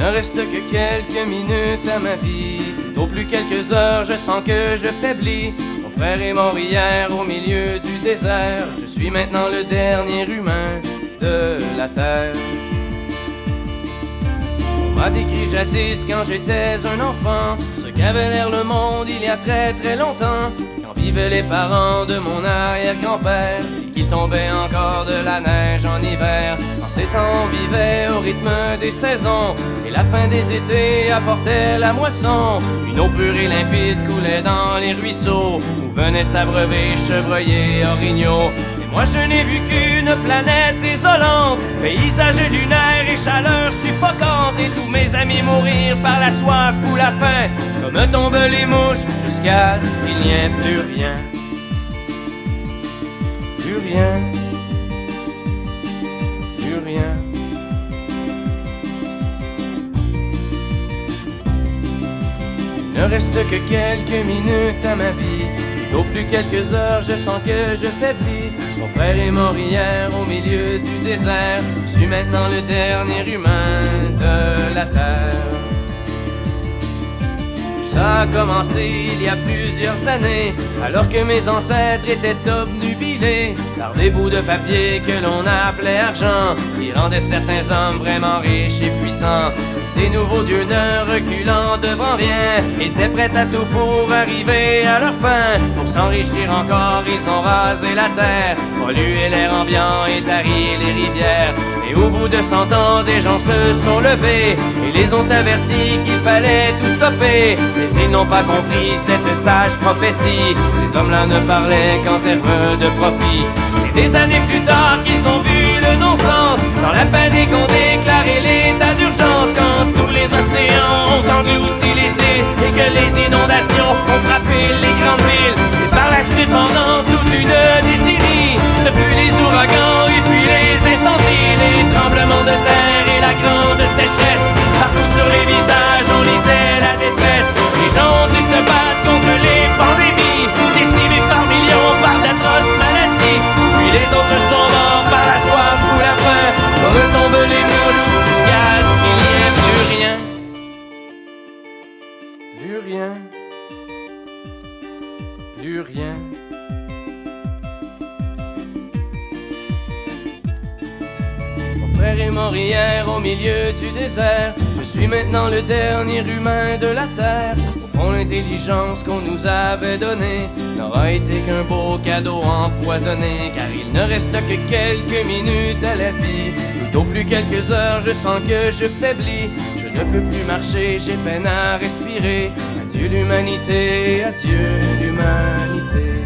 Il ne reste que quelques minutes à ma vie. Tout au plus quelques heures, je sens que je faiblis. Mon frère est mort hier au milieu du désert. Je suis maintenant le dernier humain de la terre. On m'a décrit jadis quand j'étais un enfant ce qu'avait l'air le monde il y a très très longtemps, quand vivaient les parents de mon arrière-grand-père et qu'il tombait encore de la neige en hiver. En ces temps on vivait au rythme des saisons et la fin des étés apportait la moisson. Une eau pure et limpide coulait dans les ruisseaux où venaient s'abreuver chevreuils, orignaux. Moi je n'ai vu qu'une planète désolante, paysage lunaire et chaleur suffocante, et tous mes amis mourir par la soif ou la faim, comme tombent les mouches, jusqu'à ce qu'il n'y ait plus rien. Plus rien. Plus rien. Il ne reste que quelques minutes à ma vie. Au plus quelques heures, je sens que je faiblis. Mon frère est mort hier au milieu du désert. Je suis maintenant le dernier humain de la terre. Ça a commencé il y a plusieurs années, alors que mes ancêtres étaient obnubilés par des bouts de papier que l'on appelait argent, qui rendaient certains hommes vraiment riches et puissants. Et ces nouveaux dieux, ne reculant devant rien, étaient prêts à tout pour arriver à leur fin. Pour s'enrichir encore, ils ont rasé la terre, pollué l'air ambiant et tari les rivières. Et au bout de 100 ans, des gens se sont levés et les ont avertis qu'il fallait tout stopper. Mais ils n'ont pas compris cette sage prophétie. Ces hommes-là ne parlaient qu'en termes de profit. C'est des années plus tard qu'ils ont vu le non-sens, dans la panique on déclaré l'état d'urgence, quand tous les océans ont englouti les îles et que les inondations ont frappé les grandes villes. Et par la suite, pendant toute une décennie, ce fut les ouragans et puis les incendies, les tremblements de terre et la grande sécheresse. Partout sur les visages on lisait la détresse. Les gens ont dû se battre contre les pandémies, décimés par millions par d'atroces maladies. Puis les autres sont morts par la soif ou la faim, comme tombent les mouches, jusqu'à ce qu'il n'y ait plus rien. Plus rien. Plus rien. Mon frère est mort hier au milieu du désert. Je suis maintenant le dernier humain de la terre. Au fond, l'intelligence qu'on nous avait donnée n'aura été qu'un beau cadeau empoisonné, car il ne reste que quelques minutes à la vie. Tout au plus quelques heures, je sens que je faiblis. Je ne peux plus marcher, j'ai peine à respirer. Adieu l'humanité, adieu l'humanité.